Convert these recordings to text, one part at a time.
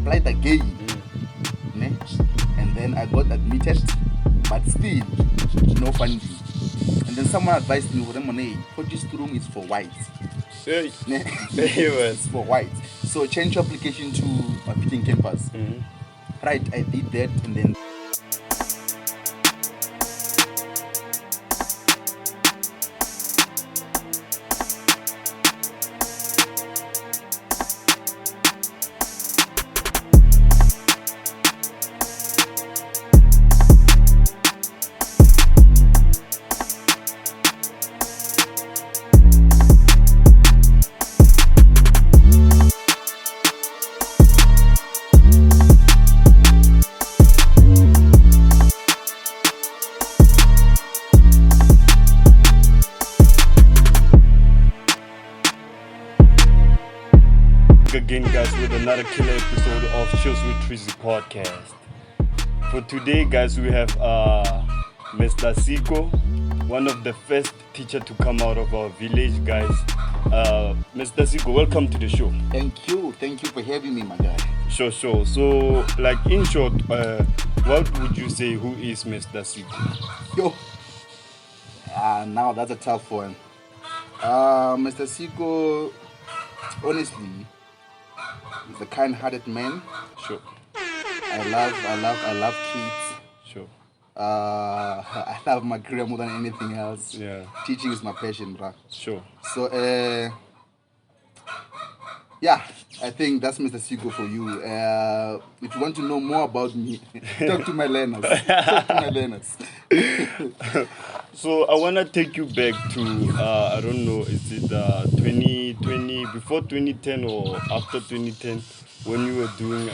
applied again. Ne? And then I got admitted, but still no funding. And then someone advised me, Progesterone is for whites. Hey. Ne? It's for whites. So change your application to a fitting campus. Right, I did that, and then again, guys, with another killer episode of Chillz With Treazy podcast. For today, guys, we have Mr. Siko, one of the first teacher to come out of our village, guys. Mr. Siko, welcome to the show. thank you for having me, my guy. Sure. So, like in short, what would you say? Who is Mr. Siko? Yo, now that's a tough one. Mr. Siko, honestly, is a kind-hearted man. Sure. I love kids. Sure. I love my career more than anything else. Yeah. Teaching is my passion, bruh. Sure. So, yeah, I think that's Mr. Siko for you. If you want to know more about me, talk to my learners. So I wanna take you back to I don't know, is it 2020, before 2010 or after 2010, when you were doing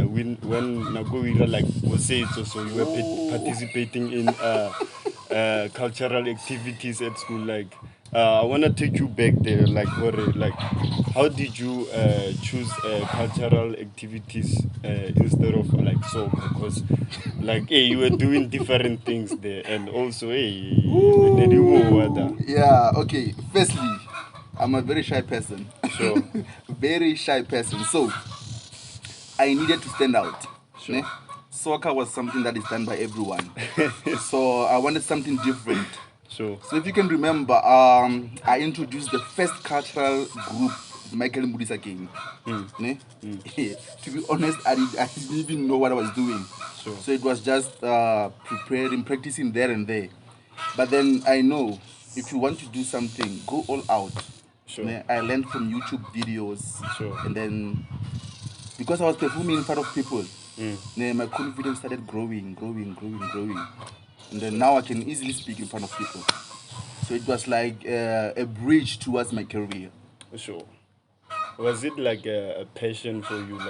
when Nagowira was saying so you were participating in cultural activities at school. I wanna take you back there, how did you choose cultural activities instead of soccer? Because you were doing different things there, and also Yeah, okay. Firstly, I'm a very shy person. Sure. Very shy person. So, I needed to stand out. Sure. Ne? Soccer was something that is done by everyone. So, I wanted something different. Sure. So if you can remember, I introduced the first cultural group, Michael Mbudisa game. Ne? To be honest, I didn't even know what I was doing. Sure. So it was just preparing, practicing there and there. But then I know if you want to do something, go all out. Sure. Ne? I learned from YouTube videos. Sure. And then because I was performing in front of people, ne, my confidence started growing. And then now I can easily speak in front of people. So it was like a bridge towards my career. Sure. Was it like a passion for you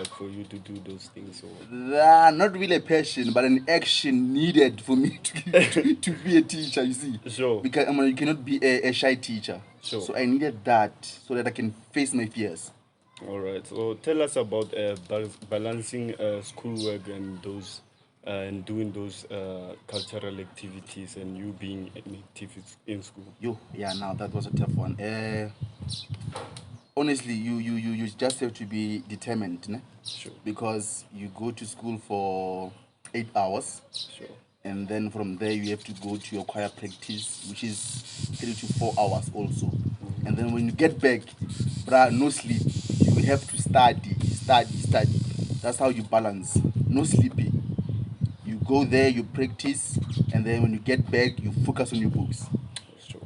to do those things? Or? Not really a passion, but an action needed for me to be a teacher, you see. Sure. Because you cannot be a shy teacher. Sure. So I needed that so that I can face my fears. All right. So tell us about balancing schoolwork and those and doing those cultural activities and you being an activist in school. Now that was a tough one. Honestly, you just have to be determined, ne? Sure. Because you go to school for 8 hours. Sure. And then from there you have to go to your choir practice, which is 3 to 4 hours also. And then when you get back, no sleep. You have to study. That's how you balance. No sleeping. You go there, you practice, and then when you get back, you focus on your books. Sure.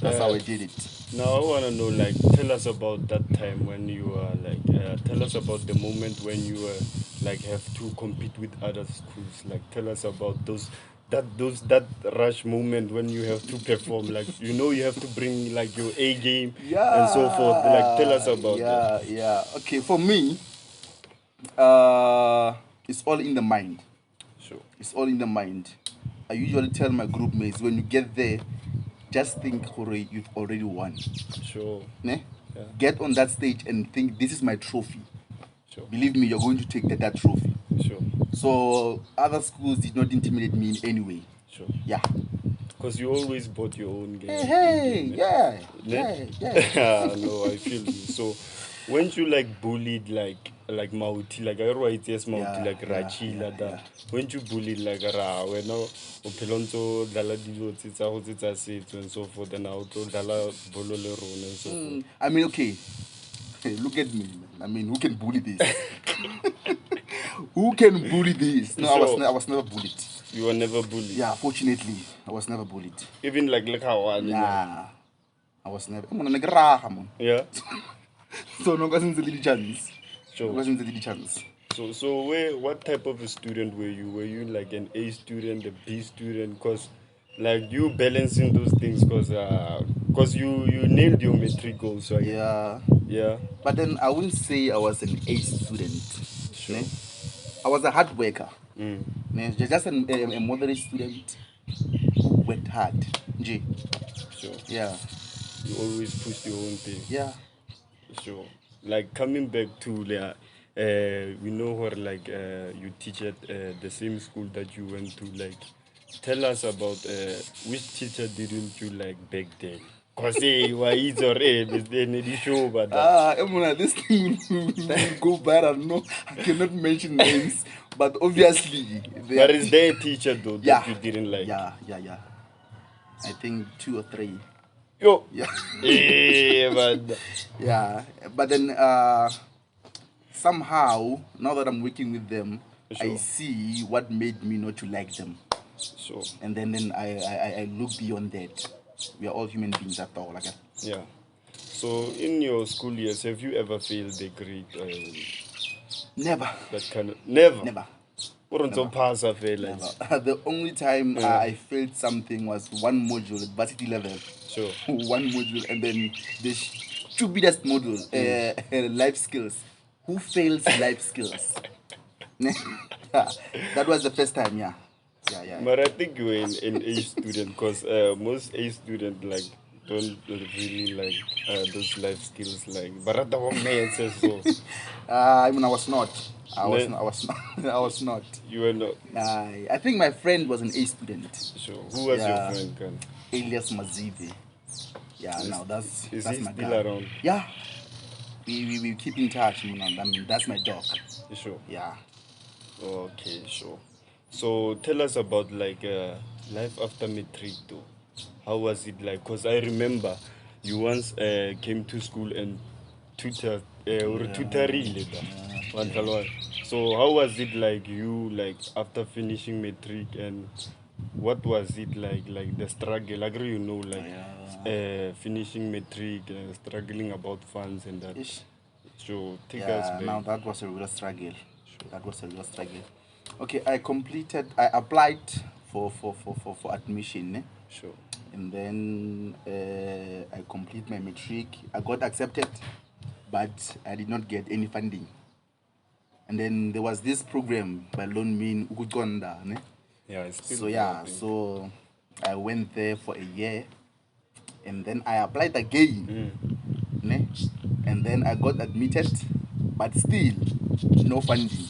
That's how I did it. Now I want to know, tell us about that time when you were, tell us about the moment when you were, have to compete with other schools. Tell us about that rush moment when you have to perform. You have to bring, your A game and so forth. Tell us about that. Yeah. Okay, for me, it's all in the mind. Sure. It's all in the mind. I usually tell my group mates, when you get there, just think, you've already won. Sure. Ne? Yeah. Get on that stage and think, this is my trophy. Sure. Believe me, you're going to take that trophy. Sure. So other schools did not intimidate me in any way. Sure. Yeah. Because you always bought your own game. Yeah. No, I feel you. So, weren't you bullied like Mauti, like I write yes Mauti, Yeah, like yeah, Rachila, yeah, that when you bully like Ra, when no Opelonto, Dala Dizo, Tita, Sit, and so forth, and out to Dala Bololero and so forth. I mean, okay. Look at me, man. I mean, who can bully this? Who can bully this? No, So, I was never bullied. you were never bullied? Yeah, fortunately, I was never bullied. Even like how I Nah, I was never. I'm gonna nagaraha, man. Yeah. So no wasn't the little chance. Sure. No wasn't the little chance. So what type of a student were you? Were you like an A student, a B student? Cause like you balancing those things, cause you nailed your metric goals, so Yeah. yeah. But then I wouldn't say I was an A student. Sure. Ne? I was a hard worker. Mm. Ne? Just a moderate student who worked hard. Nje. Sure. Yeah. You always push your own thing. Yeah. Sure. Like coming back to we know where like you teach at the same school that you went to. Like, tell us about which teacher didn't you like back then? Cause you were either the show, but Emuna, this thing will go bad. I don't know. I cannot mention names, but obviously, but is there a teacher though that you didn't like? Yeah. I think 2 or 3. Yo. Yeah. Yeah, but Yeah, but then somehow now that I'm working with them, I Sure. see what made me not to like them, Sure. and then I look beyond that. We are all human beings after all. Like that. Yeah. So in your school years, have you ever failed the grade? Never, That kind of never. never, What on top pass a fail? never. The only time I failed something was one module at varsity level. Sure. One module, and then the stupidest module, life skills. Who fails life skills? That was the first time. Yeah. But I think you were an A student because most A students like don't really like those life skills like. But at the one man says so. I mean, I was not. I was No. not. I was not. I was not. You were not. I think my friend was an A student. Sure. Who was your Yeah. friend? Kan? Elias Mazive. Yeah, now that's Is that's he my still guy. around? Yeah, we keep in touch. You know, I mean, that's my dog. Sure. Yeah. Okay, sure. So tell us about like life after matric though. How was it like? Cause I remember you once came to school and tutored or tutoring. So how was it like you like after finishing matric, and what was it like the struggle? Like you know like finishing matric, struggling about funds and that. Ish. So take us Yeah. back. Now that was a real struggle. That was a real struggle. Okay, I applied for admission. Sure. And then I complete my matric. I got accepted, but I did not get any funding. And then there was this program by Loan Mean Ukukonda. Ne? Yeah, it's still So there, yeah, I think. so I went there for a year, and then I applied again. Ne? And then I got admitted, but still no funding.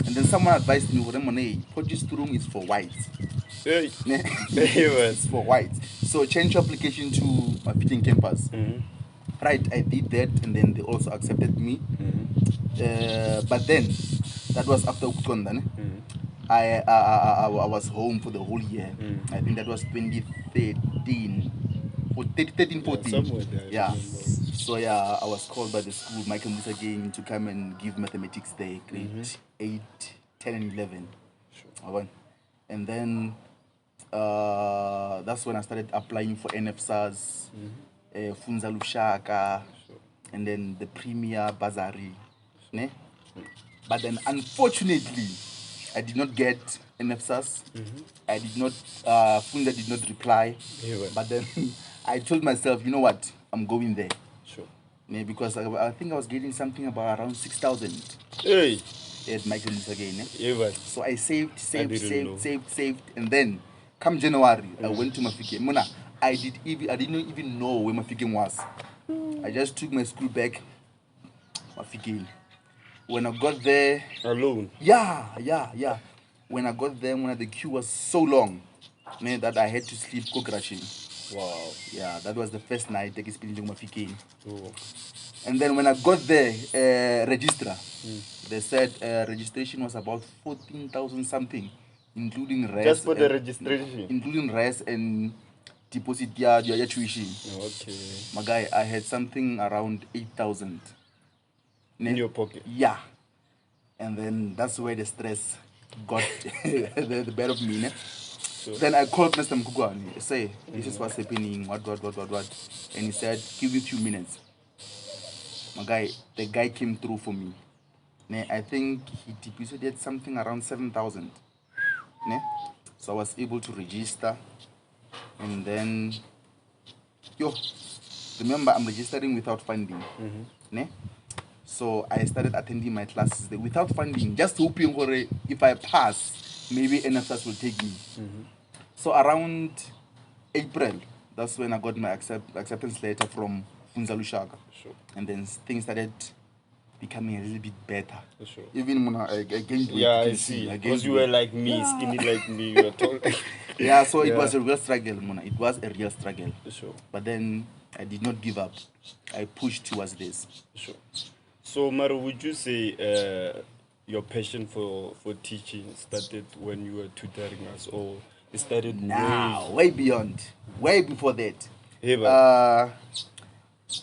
And then someone advised me, Pogisturung is for whites. Hey. Ne? Hey, It's for whites. So change your application to my fitting campus. Right, I did that, and then they also accepted me. But then that was after Ukukonda. Ne? I was home for the whole year. I think that was 2013. 13, 14. somewhere there, I Yeah. remember. So yeah, I was called by the school, Michael Musa again, to come and give mathematics there, grade 8, 10, and 11. Sure. And then that's when I started applying for NFSAS, Funza Lushaka, and then the Premier Bursary. Ne? But then unfortunately, I did not get NFSAS. I did not, Funza did not reply. But then I told myself, you know what, I'm going there. Sure. Yeah, because I think I was getting something about around 6,000 Hey. at Michael Musa again. Yeah, but So I saved, didn't know. saved, and then come January, I went to Mafike. Mona, I didn't even know where Mafike was. I just took my school bag, Mafike. When I got there, alone. yeah. When I got there, the queue was so long, man, that I had to sleep co-crashing. Wow. Yeah, that was the first night I experienced Mafikeng. Oh. And then when I got there, registrar, they said registration was about 14,000 something, including Just rest, for the registration. including rest and deposit your tuition. Okay. My guy, I had something around 8,000 In your pocket. Yeah, and then that's where the stress got the better of me. Ne? So, Then I called Mr. Mkugwani, say, this is what's happening, what. And he said, give me a few minutes. My guy, the guy came through for me. Ne? I think he deposited something around 7,000. Ne? So I was able to register. And then, remember I'm registering without funding. Ne? So I started attending my classes there without funding, just hoping for if I pass, maybe NFS will take me. So around April, that's when I got my acceptance letter from Funzalushaka. Sure. And then things started becoming a little bit better. Sure. Even when I gained weight, Yeah, you I can see. I gained Because you were weight. like me, skinny like me. You were tall. Yeah, so it was a real struggle, Mona. It was a real struggle. Sure. But then I did not give up. I pushed towards this. Sure. So, Maru, would you say your passion for teaching started when you were tutoring us, or it started Way beyond, way before that? Hey, but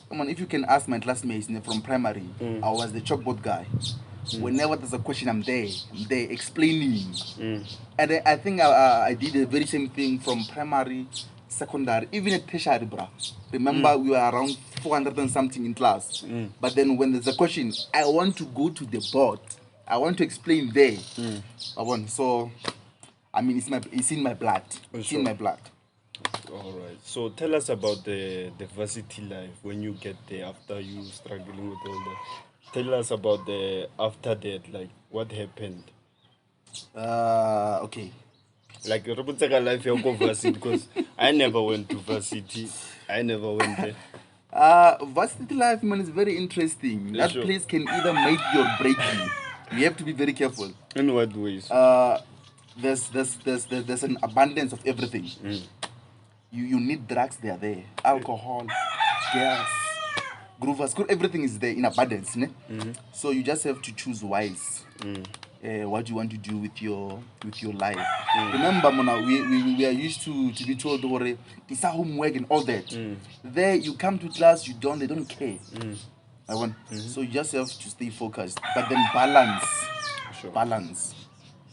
Come on, if you can ask my classmates from primary, I was the chalkboard guy. Whenever there's a question, I'm there explaining. And I think I did the very same thing from primary, secondary, even at tertiary, bro. Remember, we were around 400 and something in class. But then when there's a question, I want to go to the board. I want to explain there. So, I mean, it's in my blood. It's in my blood. All right. So tell us about the varsity life when you get there after you struggling with all that. Tell us about the after that, like what happened. Okay. Like Robotaka life you go varsity because I never went to varsity. I never went there. Varsity life, man, is very interesting. That place can either make you or break you. You have to be very careful. In what ways? There's an abundance of everything. You need drugs, they are there. Alcohol, gas, groovers, everything is there in abundance. Ne? So you just have to choose wise. What you want to do with your life. Remember, Mona, we are used to be told, it's a homework and all that. There, you come to class, they don't care. So you just have to stay focused, but then balance. Sure. Balance.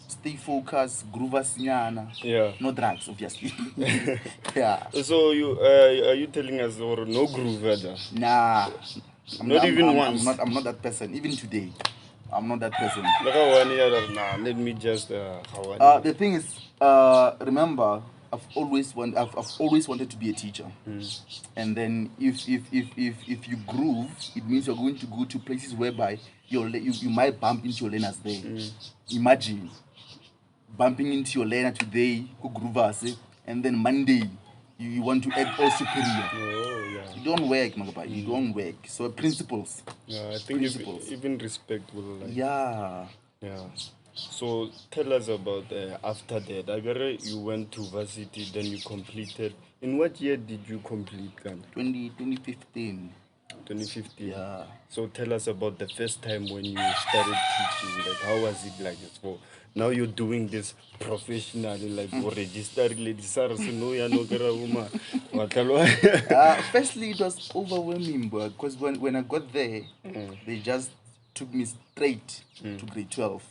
Stay focused, groovers, nyana. Yeah. No drugs, obviously. Yeah. So are you telling us or no groove? Nah. I'm not that person. Even today, I'm not that person. Let me just. The thing is, remember, I've always wanted to be a teacher. And then if you groove, it means you're going to go to places whereby you might bump into your learners there. Imagine bumping into your learner today, who groovers, and then Monday you want to act all superior. Oh, yeah. You don't work, Magaba. You don't work. So principles. Yeah, I think even respect will. Like, yeah. So tell us about after that. I got you went to varsity, then you completed. In what year did you complete? 2015. 2015. Yeah. So tell us about the first time when you started teaching. Like, how was it like? So now you're doing this professionally, like registering ladies. Firstly, it was overwhelming, because when I got there, they just took me straight to grade 12.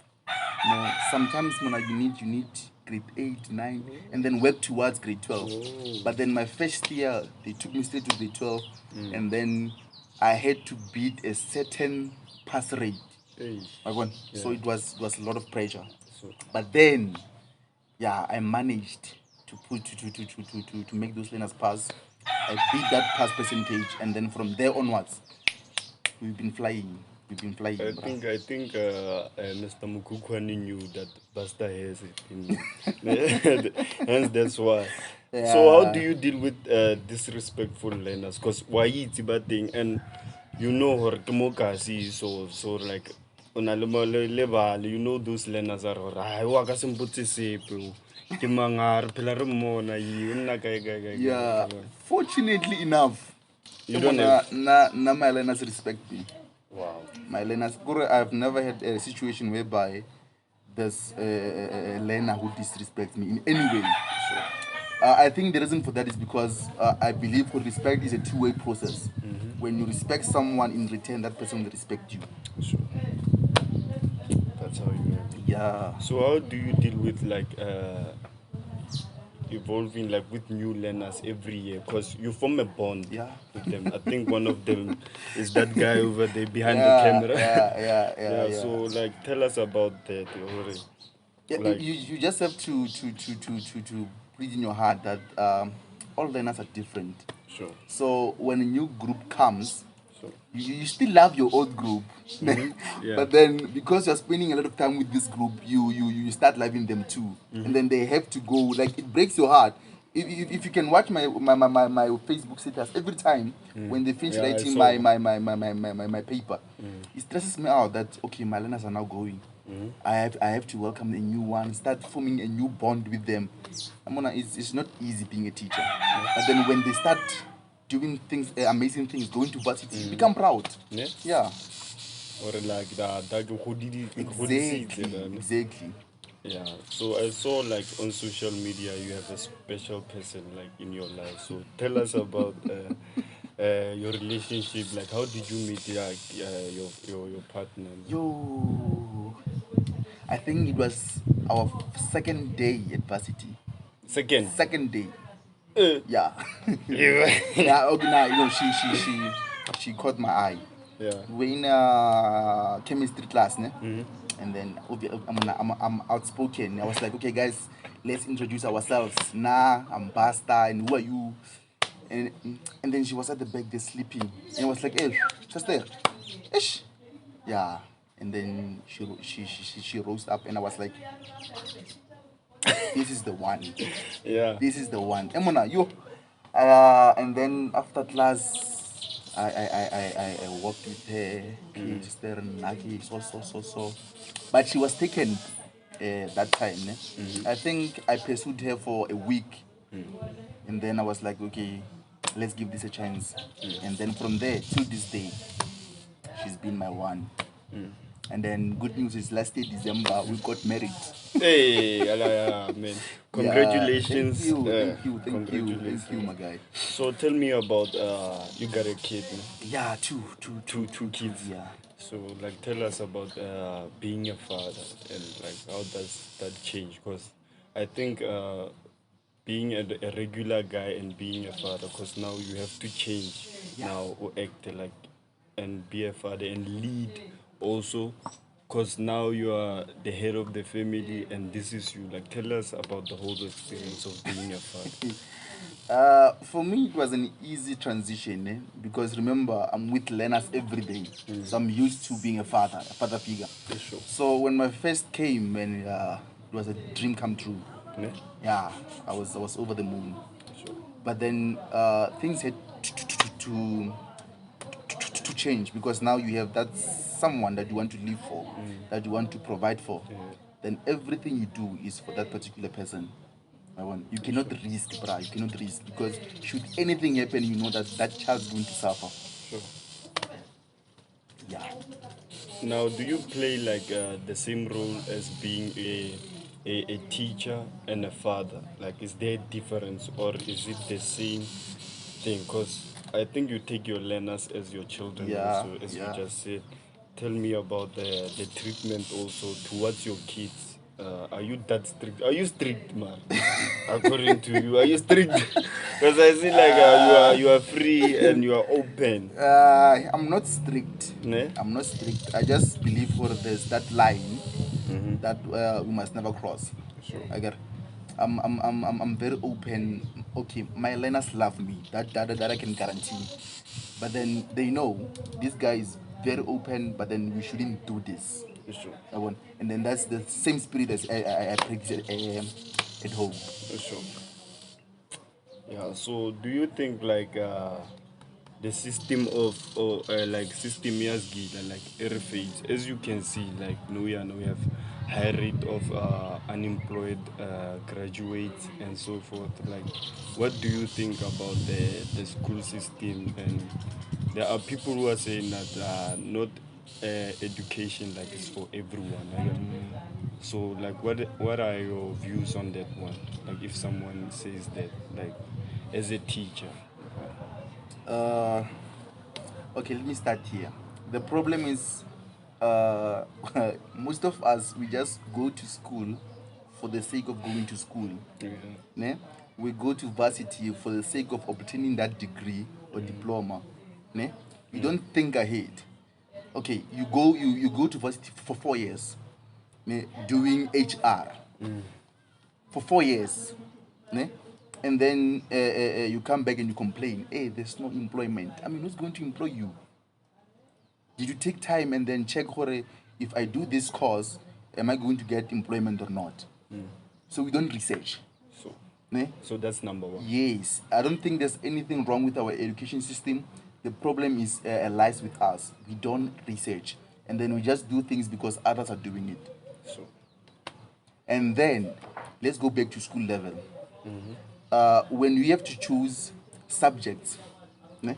Sometimes when you need grade 8, 9, and then work towards grade 12. But then my first year, they took me straight to grade 12, and then I had to beat a certain pass rate. So it was a lot of pressure. But then, I managed to make those learners pass. I beat that pass percentage, and then from there onwards, we've been flying. I think Mr. Mukukwani knew that Basta has it. Hence, that's why. Yeah. So how do you deal with disrespectful learners? Because why it's a bad thing, and you know her democracy, so like on a level, you know those learners are Ke mangar phela re mmona yi nna kae. Yeah, fortunately enough, You don't have. na my learners respect me. Wow. My learners, I've never had a situation whereby there's a learner who disrespects me in any way. I think the reason for that is because I believe respect is a two-way process. When you respect someone in return, that person will respect you. Sure. That's how you have it. Yeah. So how do you deal with like evolving like with new learners every year? Because you form a bond with them. I think one of them is that guy over there behind the camera. Yeah. So like tell us about that. Yeah, Like you just have to breathe in your heart that all learners are different. sure. So when a new group comes, Sure. you still love your old group, Yeah. but then because you're spending a lot of time with this group, you start loving them too, and then they have to go. Like it breaks your heart. If you can watch my Facebook status every time when they finish Yeah, I writing saw. my paper, it stresses me out that okay, my learners are now going. I have to welcome a new one, start forming a new bond with them. It's not easy being a teacher, but then when they start doing things, amazing things, going to varsity, become proud. Yeah. Or like that Exactly. Yeah, so I saw like on social media you have a special person like in your life. So tell us about your relationship. Like, how did you meet your partner? Yo, I think it was our second day at varsity. Second. Second day. Uh, Yeah. yeah. Yeah. Okay. Now she caught my eye. Yeah. We were in chemistry class, ne? And then I'm outspoken. I was like, okay, guys, let's introduce ourselves. Nah, I'm Basta, and who are you? And then she was at the back there sleeping, and I was like, hey, just there, ish, yeah. And then she rose up, and I was like, this is the one. Yeah. This is the one. Emona, you. And then after class, I walked with her. Okay, just there and nagi, so. But she was taken that time. Ne? I think I pursued her for a week. And then I was like, okay, let's give this a chance. And then from there till this day, she's been my one. And then good news is last year December we got married. Hey, man. Congratulations. Yeah, thank you, Congratulations. my guy. So tell me about you got a kid, no? Yeah, two kids. Yeah. So like tell us about being a father and like how does that change? Because I think being a regular guy and being a father, because now you have to change now or act like and be a father and lead also, because now you are the head of the family and this is you. Like tell us about the whole experience of being a father. For me, it was an easy transition because remember, I'm with learners every day. So I'm used to being a father figure. Yeah, sure. So when my first came, and it was a dream come true. Yeah? Yeah, I was over the moon. Sure. But then things had to change because now you have that someone that you want to live for, that you want to provide for. Then everything you do is for that particular person. You cannot risk, bruh. You cannot risk because should anything happen, you know that that child's going to suffer. Sure. Yeah. Now, do you play like the same role as being a teacher and a father? Like, is there a difference or is it the same thing? Because I think you take your learners as your children also, as you just said. Tell me about the treatment also towards your kids. Are you that strict? Are you strict, man? According to you, are you strict? Because I see like you are free and you are open. I'm not strict. Ne? I'm not strict. I just believe for there's that line that we must never cross. Sure. I get. I'm very open. Okay, my learners love me. That I can guarantee. But then they know this guy is very open. But then we shouldn't do this. Sure. And then that's the same spirit as I practice at home. Sure. Yeah. So, do you think like the system of or like system has like air phase, as you can see, like no, yeah, no, we have high rate of unemployed graduates and so forth. Like, what do you think about the school system? And there are people who are saying that not education like is for everyone. Like, so like what are your views on that one? Like if someone says that, like as a teacher. Uh, okay, let me start here. The problem is, most of us we just go to school for the sake of going to school. Yeah. Ne? We go to varsity for the sake of obtaining that degree or diploma. Ne? You don't think ahead. Okay, you go to varsity for 4 years, ne? Doing HR for 4 years, ne? And then you come back and you complain, hey, there's no employment. I mean, who's going to employ you? Did you take time and then check if I do this course, am I going to get employment or not? So we don't research. So Ne? so that's number one. Yes, I don't think there's anything wrong with our education system. The problem is lies with us. We don't research, and then we just do things because others are doing it. So And then let's go back to school level. When we have to choose subjects, ne?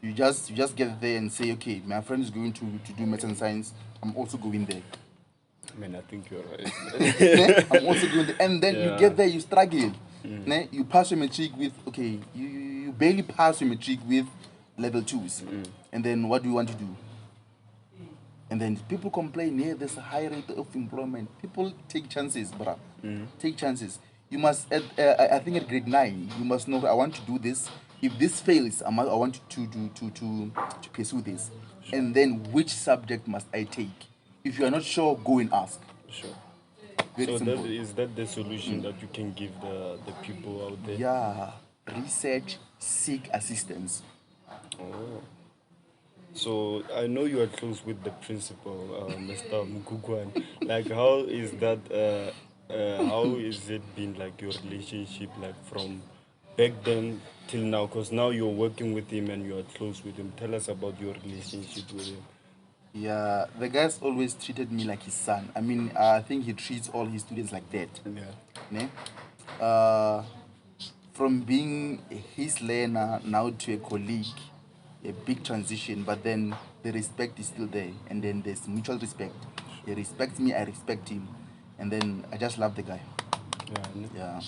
You just get there and say, okay, my friend is going to do math and science. I'm also going there. I mean, I think you're right. Ne? I'm also going there. And then you Yeah. get there, you struggle. Ne? You pass your matric with, okay, you barely pass your matric with level 2s. And then what do you want to do? And then people complain, yeah, there's a high rate of employment. People take chances, bruh. Take chances. You must, I think at grade 9, you must know, I want to do this. If this fails, I want to pursue this. And then which subject must I take? If you are not sure, go and ask. Sure. Very So simple. is that the solution that you can give the people out there? Yeah, research, seek assistance. Oh. So I know you are close with the principal, Mr. Mukugwan. Like, how is that? How is it been like your relationship, like from back then till now? Because now you're working with him and you are close with him. Tell us about your relationship with him. Yeah, the guy's always treated me like his son. I mean, I think he treats all his students like that. Yeah. Ne? Uh, from being his learner now to a colleague, a big transition, but then the respect is still there, and then there's mutual respect. He respects me, I respect him, and then I just love the guy. Yeah. Yeah,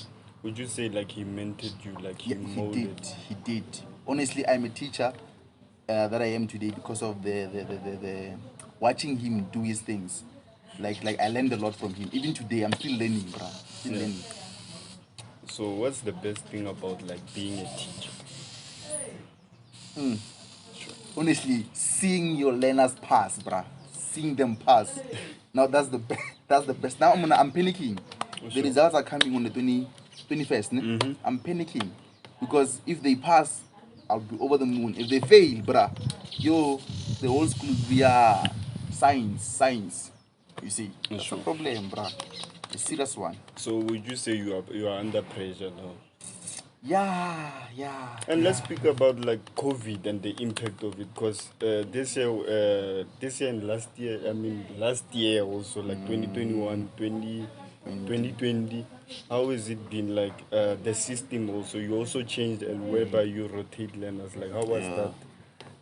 Would you say like he mentored you, like he yeah, he molded? did. He did. Honestly, I'm a teacher that I am today because of the watching him do his things. Like I learned a lot from him. Even today, I'm still learning, bruh. Still Yeah. learning. So what's the best thing about like being a teacher? Honestly, seeing your learners pass, bruh. Seeing them pass. Now that's the best. That's the best. Now I'm panicking. The Sure. results are coming on the 21st. Ne? I'm panicking because if they pass, I'll be over the moon. If they fail, bruh, yo, the whole school will be science. You see, that's Sure. a problem, bruh. A serious one. So would you say you are under pressure now? Yeah. And let's speak about like COVID and the impact of it, because this year and last year, I mean last year also, like 2021, 2020, how has it been like the system also? You also changed and whereby you rotate learners. Like how was that?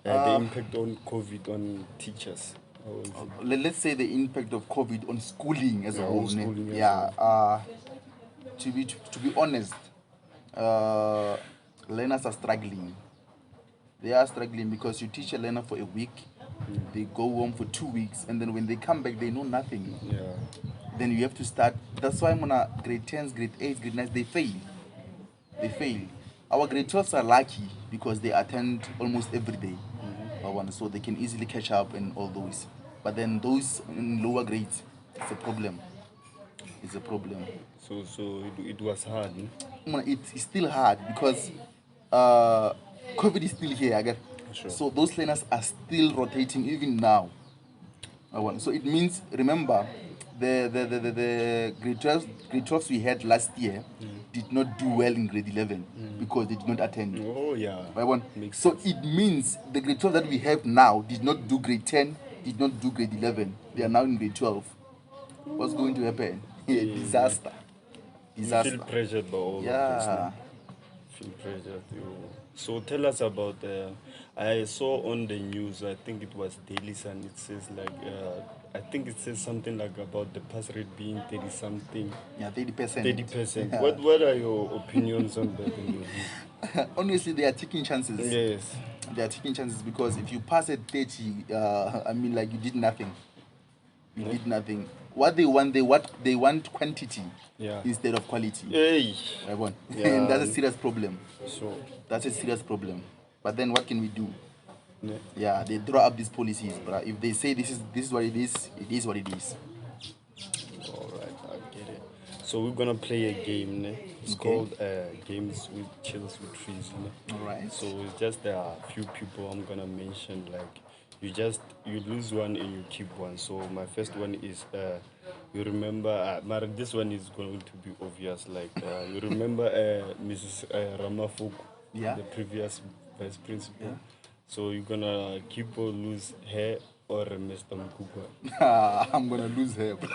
The impact on COVID on teachers. How was it? Let's say the impact of COVID on schooling as a Yeah, whole. on Ne? schooling as Yeah. To be honest, learners are struggling. They are struggling because you teach a learner for a week, they go home for 2 weeks, and then when they come back, they know nothing. Yeah. Then you have to start. That's why I'm on a grade 10s, grade 8s, grade 9s, they fail. They fail. Our grade 12s are lucky because they attend almost every day. So they can easily catch up and all those. But then those in lower grades, it's a problem. It's a problem. So it was hard. It's still hard because COVID is still here. I get. Sure. So those learners are still rotating even now. So it means, remember, the grade 12s we had last year did not do well in grade 11 because they did not attend. Oh yeah. Makes So sense. it means the grade 12 that we have now did not do grade 10, did not do grade 11. They are now in grade 12. what's going to happen? Disaster. You Disaster. feel pressured by all of this. Yeah. No? Feel pressured. So tell us about. I saw on the news. I think it was Daily Sun. It says like. I think it says something like about the pass rate being 30 something. Yeah, 30%. 30%. Yeah. What are your opinions on that? In your view? Honestly, they are taking chances. Yes. They are taking chances because if you pass at 30, I mean, like you did nothing. You did nothing. What they want, they want quantity instead of quality. Hey. Right, Yeah. and that's a serious problem. So. That's a serious problem. But then what can we do? Yeah. Yeah, they draw up these policies, but if they say this is what it is what it is. Alright, I get it. So we're gonna play a game, ne? It's called Games with Chillz With Treazy, ne? Alright. So it's just a few people I'm gonna mention. Like you lose one and you keep one. So my first one is you remember, this one is going to be obvious. Like you remember Mrs. Ramafuku, the previous vice principal. Yeah. So you're gonna keep or lose her or Mr. Mkugwa? I'm gonna lose her. For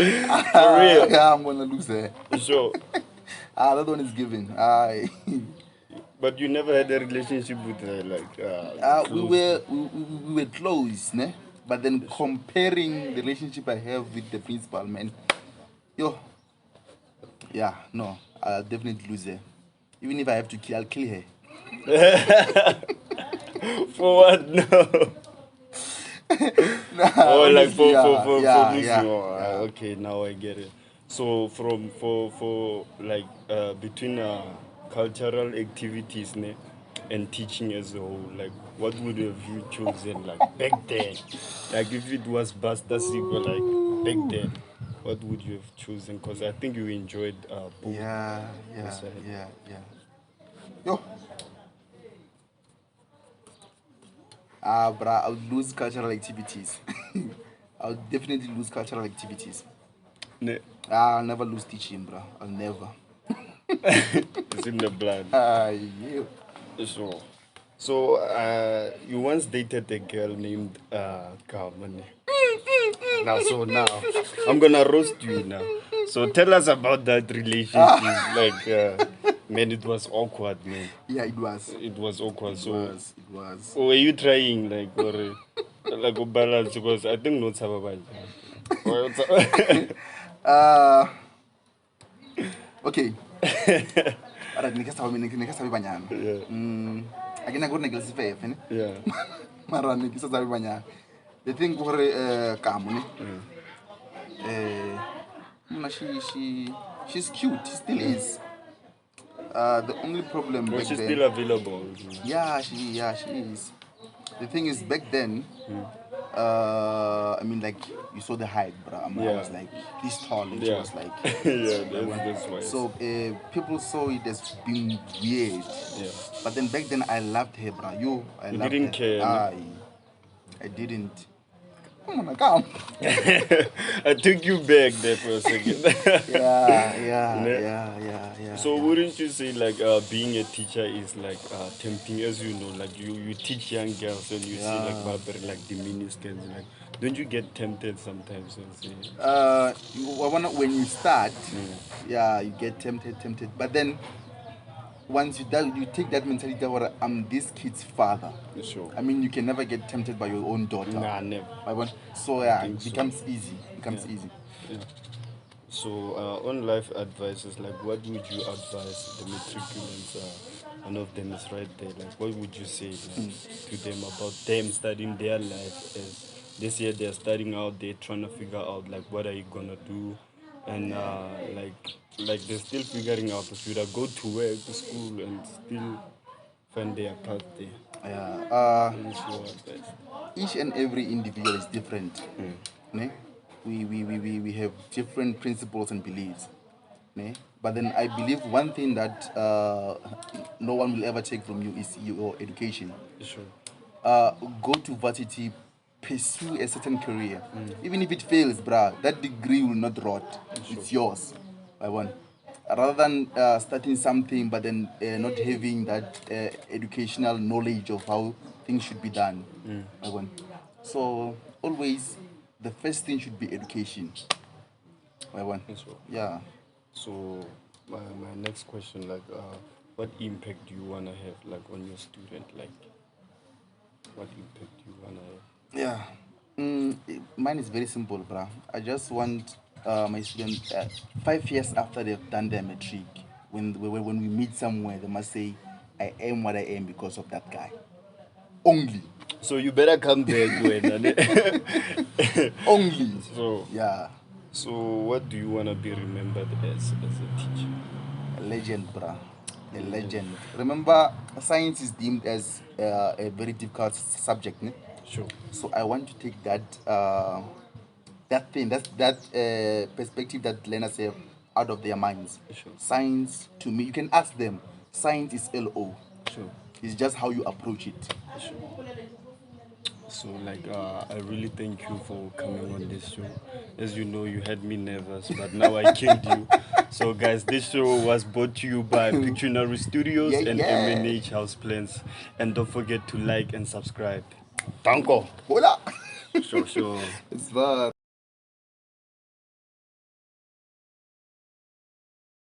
real? Yeah, I'm gonna lose her. Sure. That one is given. But you never had a relationship with her, like. We were close, ne? But then comparing the relationship I have with the principal, man, no, I'll definitely lose her. Even if I have to kill, I'll kill her. For what? No. Oh, like for losing. Yeah. Okay, now I get it. So for like between cultural activities, ne, and teaching as a whole, like what would have you chosen, like back then? Like if it was Basta Siko, like back then, what would you have chosen? Because I think you enjoyed both. Yeah. Yo. But I would lose cultural activities. I would definitely lose cultural activities. I'll never lose teaching, bro. I'll never. It's in the blood. Yeah. So you once dated a girl named Kamane. Now I'm gonna roast you now. So tell us about that relationship. Man, it was awkward, man. Yeah, it was. It was awkward. It was. Were you trying like a balance? Because I think not about. Okay. Alright, nikasa banyana. Again, I go to the yeah. Mara nikasa banyana. The thing gore Kamune. She's cute. She still is. The only problem back she's then, still available. Yeah, she is. The thing is, back then, I mean, like, you saw the height, bro. I was like this tall, and she was like, that's why. So people saw it as being weird. Yeah. But then back then, I loved her, bro. You didn't her. care. I didn't. Come. I took you back there for a second. Yeah. So wouldn't you say like being a teacher is like tempting, as you know, like you teach young girls and you see like Barbara, like the ministers, like don't you get tempted sometimes and say? When you start, you get tempted, but then once you take that mentality that I'm this kid's father. Sure. I mean, you can never get tempted by your own daughter. Nah, never. So it becomes easy. easy. Yeah. So on life advices, like what would you advise the matriculants? One of them is right there. Like what would you say to them about them starting their life? As this year they're starting out, they're trying to figure out like what are you gonna do, and like they're still figuring out if you go to work, to school, and still find their path there. Yeah. Each and every individual is different. Ne? We have different principles and beliefs. Ne? But then I believe one thing that no one will ever take from you is your education. Sure. Go to varsity, pursue a certain career. Even if it fails, that degree will not rot. Sure. It's yours. Rather than starting something but then not having that educational knowledge of how things should be done. So always the first thing should be education. I want. So, Yeah. so my next question, like, what impact do you wanna have, like, on your student? Like, what impact do you wanna have? Yeah. Mine is very simple, bruh. I just want my students, 5 years after they've done their matric, when we meet somewhere, they must say, I am what I am because of that guy. Only. So you better come back when. Only. So Yeah. so what do you wanna be remembered as a teacher? A legend, bruh. A legend. Remember, science is deemed as a very difficult subject, ne? Sure. So I want to take that thing, that perspective that learners have out of their minds. Sure. Science, to me, you can ask them. Science is LO. Sure. It's just how you approach it. Sure. So, like, I really thank you for coming on this show. As you know, you had me nervous, but now I killed you. So, guys, this show was brought to you by Pictunaries Studios Yeah, and yeah. MNH House Plans. And don't forget to like and subscribe. Tanko. Hola. Sure. It's fun.